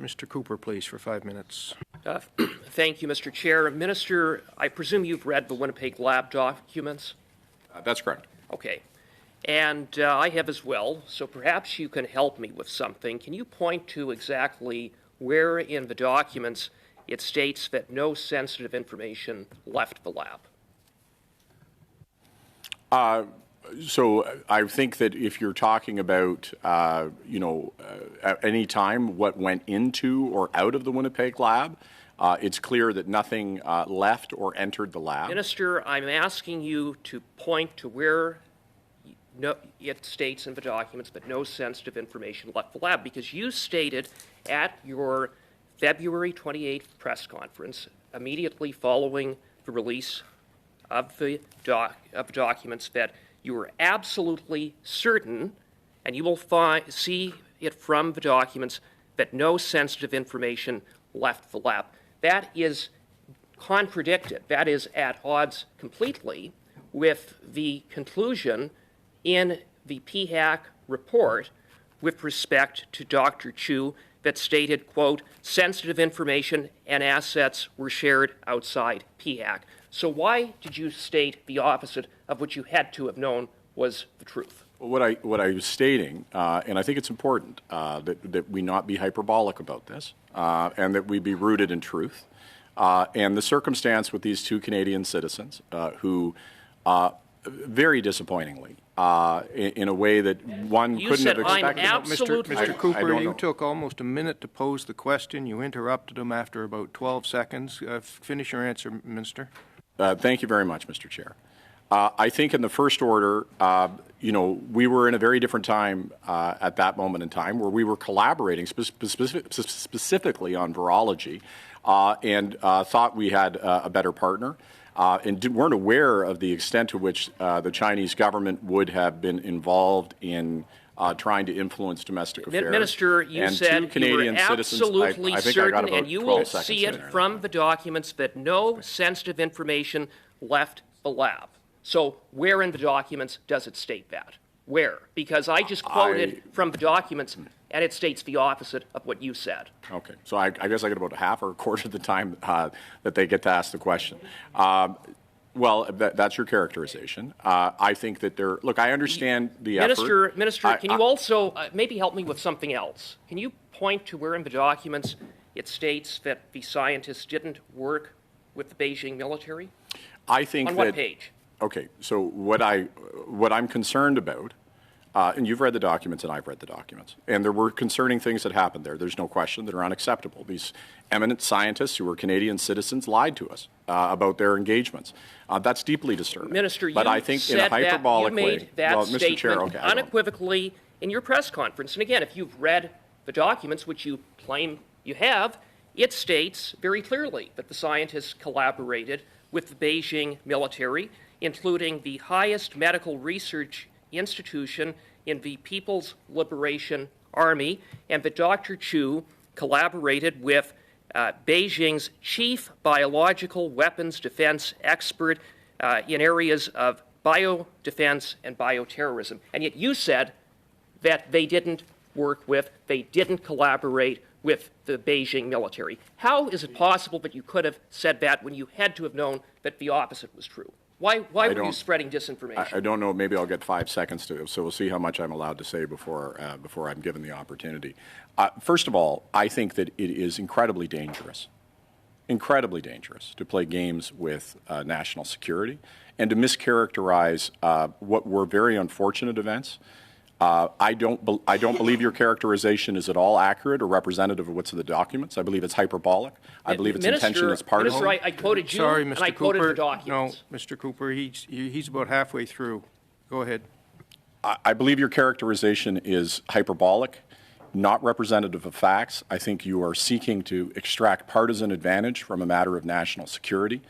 Mr. Cooper, please, for 5 minutes. Thank you, Mr. Chair. Minister, I presume you've read the Winnipeg Lab documents? That's correct. Okay. And I have as well, so perhaps you can help me with something. Can you point to exactly where in the documents it states that no sensitive information left the lab? So I think that if you're talking about, at any time what went into or out of the Winnipeg Lab, it's clear that nothing left or entered the lab. Minister, I'm asking you to point to where it states in the documents that no sensitive information left the lab, because you stated at your February 28th press conference, immediately following the release of the documents, that you were absolutely certain, and you will see it from the documents, that no sensitive information left the lab. That is contradicted. That is at odds completely with the conclusion in the PHAC report with respect to Dr. Chu that stated, quote, sensitive information and assets were shared outside PHAC. So why did you state the opposite of what you had to have known was the truth? What I was stating, and I think it's important that we not be hyperbolic about this, and that we be rooted in truth. And the circumstance with these two Canadian citizens who, very disappointingly, in a way that one couldn't have expected. Mr. Cooper, you took almost a minute to pose the question. You interrupted him after about 12 seconds. Finish your answer, Minister. Thank you very much, Mr. Chair. I think in the first order, we were in a very different time at that moment in time where we were collaborating specifically on virology and thought we had a better partner. And weren't aware of the extent to which the Chinese government would have been involved in trying to influence domestic affairs. Minister, you and said you were absolutely certain, and you will see it from the documents, that no sensitive information left the lab. So where in the documents does it state that? Where? Because I just quoted from the documents, and it states the opposite of what you said. Okay. So I guess I get about half or a quarter of the time that they get to ask the question. Well, that's your characterization. I think that look, I understand the effort. Minister, can you also maybe help me with something else? Can you point to where in the documents it states that the scientists didn't work with the Beijing military? I think on what page? Okay, so what I'm concerned about, and you've read the documents and I've read the documents, and there were concerning things that happened there. There's no question that are unacceptable. These eminent scientists who were Canadian citizens lied to us about their engagements. That's deeply disturbing. Minister, but I think in a hyperbolic way, you made that statement Mr. Chair, okay, unequivocally in your press conference. And again, if you've read the documents, which you claim you have, it states very clearly that the scientists collaborated with the Beijing military, including the highest medical research institution in the People's Liberation Army, and that Dr. Chu collaborated with Beijing's chief biological weapons defense expert in areas of biodefense and bioterrorism. And yet you said that they didn't collaborate with the Beijing military. How is it possible that you could have said that when you had to have known that the opposite was true? Why were you spreading disinformation? I don't know. Maybe I'll get 5 seconds to, so we'll see how much I'm allowed to say before I'm given the opportunity. First of all, I think that it is incredibly dangerous to play games with national security and to mischaracterize what were very unfortunate events. I don't believe your characterization is at all accurate or representative of what's in the documents. I believe it's hyperbolic. I believe its intention is partisan. Minister, I quoted you. Sorry, Mr. and I quoted the documents. No, Mr. Cooper, he's about halfway through. Go ahead. I believe your characterization is hyperbolic, not representative of facts. I think you are seeking to extract partisan advantage from a matter of national security.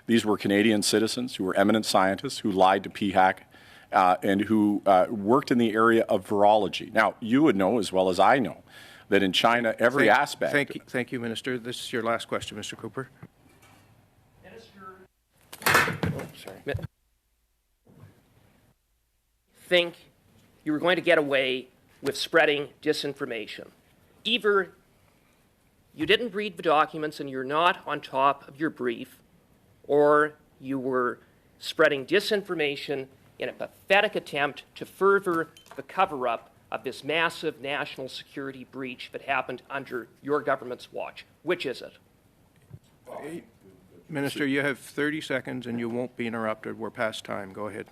These were Canadian citizens who were eminent scientists who lied to PHAC and who worked in the area of virology. Now, you would know as well as I know that in China, every aspect... Thank you, Minister. This is your last question, Mr. Cooper. Minister, think you were going to get away with spreading disinformation. Either you didn't read the documents and you're not on top of your brief, or you were spreading disinformation in a pathetic attempt to further the cover-up of this massive national security breach that happened under your government's watch. Which is it? Minister, you have 30 seconds and you won't be interrupted. We're past time. Go ahead.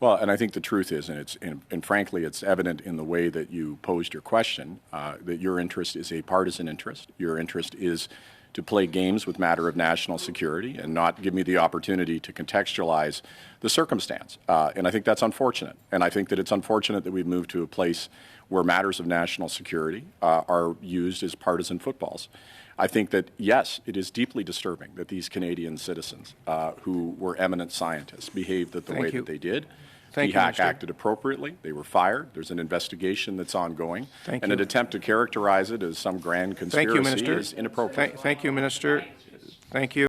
Well, and I think the truth is, and frankly, it's evident in the way that you posed your question, that your interest is a partisan interest. Your interest is to play games with matter of national security and not give me the opportunity to contextualize the circumstance. And I think that's unfortunate. And I think that it's unfortunate that we've moved to a place where matters of national security are used as partisan footballs. I think that, yes, it is deeply disturbing that these Canadian citizens who were eminent scientists behaved the way that they did. DHAC acted appropriately. They were fired. There's an investigation that's ongoing. And an attempt to characterize it as some grand conspiracy is inappropriate. Thank you, Minister. Thank you.